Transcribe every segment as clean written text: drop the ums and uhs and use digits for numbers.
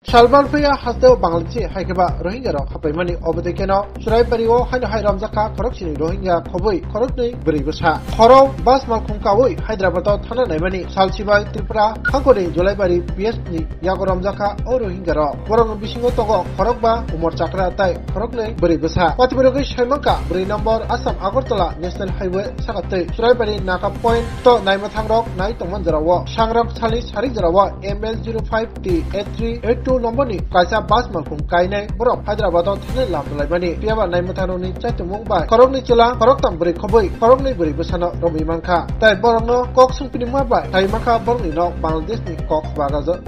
Salman Faya Hasdeo Bangladeshi Haikaba Rohingya Hapaimani Obadekeno, Suraipario, Hanahai Ramzaka, Korokshi, Rohingya, Kobui, Korokni, Buribusha, Horo, Bas Malkunkawi, Hyderabad, Hana Naimani, Salchibai, Tripura, Hankori, Jolaibari, PSP, Yago Ramzaka, or Rohingya, Borong Bishingo Togo, Korokba, Umor Chakra Tai, Korokni, Buribusha, Patiburogi Shaimaka, Buri number, Assam Agartala, National Highway, Sakate, Suraibari, Naka Point, To Naimatangrok, Night Manzarawa, Shangrok Salis, Harizarawa, ML05T, 8382 number ni kaisa bas malkum kainai borok Hyderabad thane lamdalaibani piaba naimathanoni chaitumung bai korokni chela koroktam buri khoboi korokni buri busano romi mangkha tai borokno kok sungpinima bai tai mangkha borokni no Bangladesh ni Cox Bazar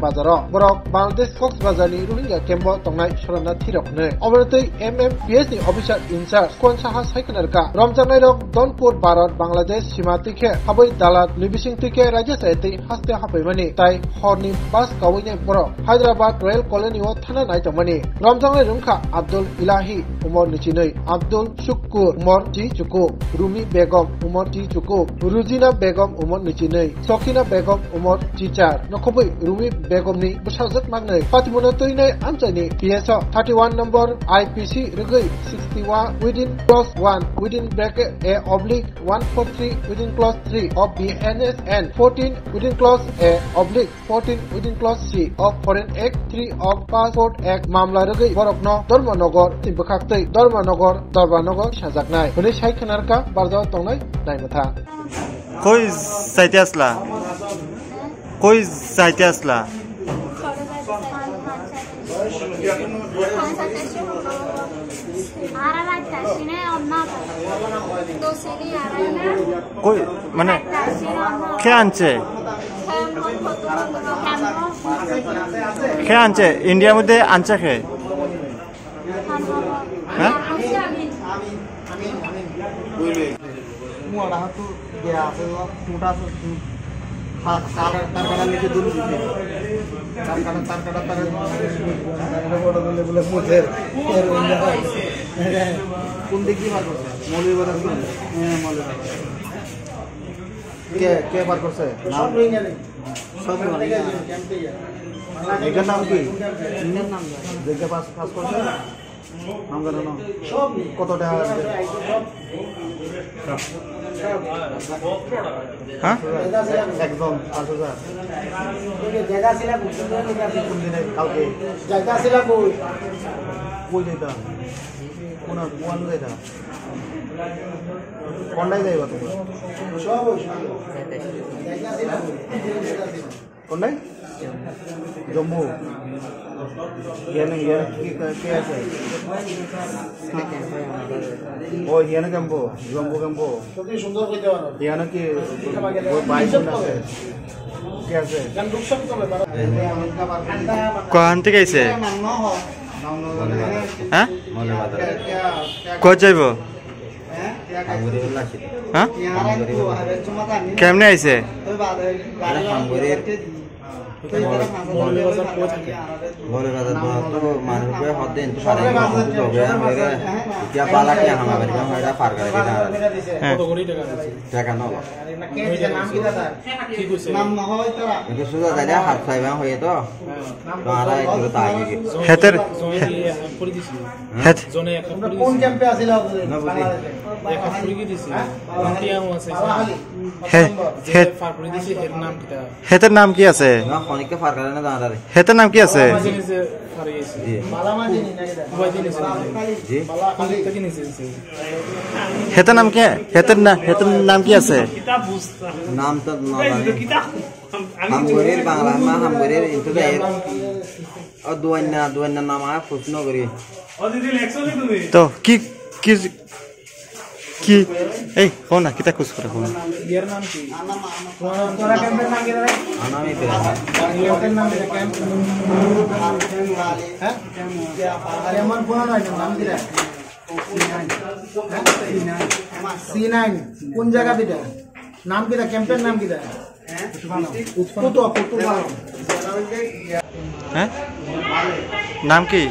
borok Bangladesh Cox Bazar ni Rohingya kembo tongnai sorana thirokne obrotei MMPS ni officer in charge kon saha saikanarka romjanai rok Donpur Bharat Bangladesh simati khe haboi dalat libising tike rajya saiti haste hapaimani tai horni bas kawine borok Hyderabad Royal Colony o Thana Naitamani, Ramjangai Rumkha, Abdul Ilahi, Umar Nichinai, Abdul Shukur, Umar Ji Chuku, Rumi Begum, Umar Ji Chuku, Ruzina Begum, Umar Nichinai, Sokina Begum, Umar Chichar, Nokobi, Rumi Begum ni, Bushazat Magnai, Fatimunatoine, Amjani, PSO, 31 number, IPC, Rugai, 61, within clause 1, within bracket A oblique 143, within clause 3 of BNSN, 14, within clause A oblique 14, within clause C of Foreign Act 3 of Passport Act Mamla Rugai Borokno Dharmanagar Timbakhaktei Dharmanagar Shajaknai Bani Shai Khanarka Barjaw Tongnai Naimatha Koi saite asla Koi mane khe anche khe anche India mudde anche khe ha मुआला तो गया तो मोटा तारकाड़ा लेके दूर दिखे तारकाड़ा बोले मुझे कौन देखी बात मौलवी बात क्या बात करते हैं सब एक नाम की देखे पास करते हैं नाम करना কত টাকা হ্যাঁ একদম 8000 জায়গা ছিল কোন দিনে কালকে জায়গা ছিল কই যেটা কোন যেটা কোনটাই যাইবা তুমি সব জায়গা ছিল কোনটাই জম্মু ইয়ানে কি আছে ও ইয়ানে জম্মু সত্যি সুন্দর কইতে পারো ইয়ানে কি বাইক আছে কি আছে গান রুকসব করবে কোন থেকে আইছে হ্যাঁ কই যাইব হ্যাঁ কেমনে আইছে बोले बाजार तो मानव पे होते हैं तो सारे तो हो गया मेरे क्या बाला क्या हमारे का मेरा फार करके था जगह ना हो नाम ना हो इतना इनको सुधा जाने हाथ साइड में हुए तो हमारा एक तो ताकि हेतर जोने कौन कैंप पे आसिला ना बुझे एक फ्री की दिसी इंडिया हुआ से फार फ्री दिसी हेर नाम किता হেতের নাম কি আছে ना होने के फार करने ना आ रहे হেতের নাম কি আছে जी হেতের নাম কি হেতের নাম কি আছে नाम तो ना हम गोरेर बांग्ला में हम गोरेर इनको तो एक और दो अन्य नाम आया कुछ ना करिए তো কি কি কি এই কোন না কিটা কুছ করে কোন ইয়ার নাম কি তোরা ক্যাম্পের নাম কি রে आना नहीं तेरा ক্যাম্পের নাম কি ক্যাম্প হ্যাঁ আরে আমার কোন নাম কি রে C9 কোন জায়গা দিটা নাম কি রে ক্যাম্পের নাম কি রে উৎপন্ন হ্যাঁ নাম কি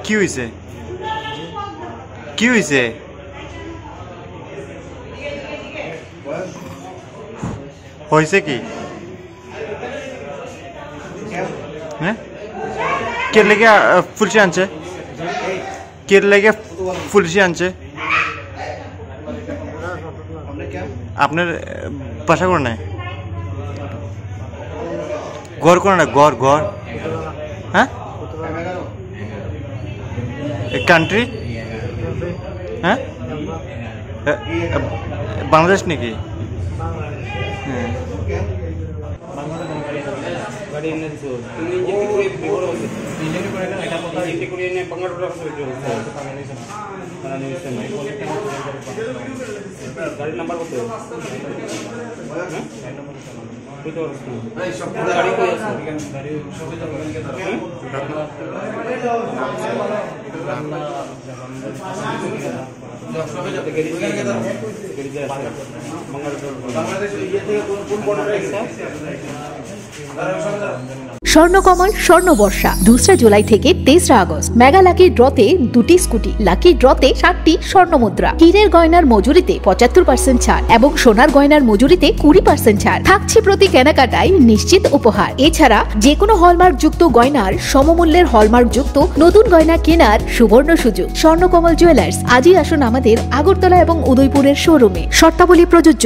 কি হইছে কি হইছে হইছে কি হ্যাঁ কে লেগে পুলিশে আনছে কে লেগে পুলিশে আনছে আপনার বাসা করে নাই ঘর করে না ঘর ঘর হ্যাঁ কান্ট্রি হ্যাঁ বাংলাদেশ নাকি হ্যাঁ গাড়ি নাম্বার কত স্বর্ণকমল স্বর্ণবর্ষা 2 জুলাই থেকে 23 আগস্ট মেগা লাকি ড্রতে 2টি স্কুটি লাকি ড্রতে 7টি স্বর্ণমুদ্রা হীরের গয়নার মজুরিতে 75% ছাড় এবং সোনার গয়নার মজুরিতে 20% ছাড় থাকছে প্রতি কেনাকাটায় নিশ্চিত উপহার এছাড়া যে কোনো হলমার্ক যুক্ত গয়নার সমমূল্যের হলমার্ক যুক্ত নতুন গয়না কেনার সুবর্ণ সুযোগ স্বর্ণকমল জুয়েলার্স আজই আসুন আমাদের আগরতলা এবং উদয়পুরের শোরুমে শর্তাবলী প্রযোজ্য।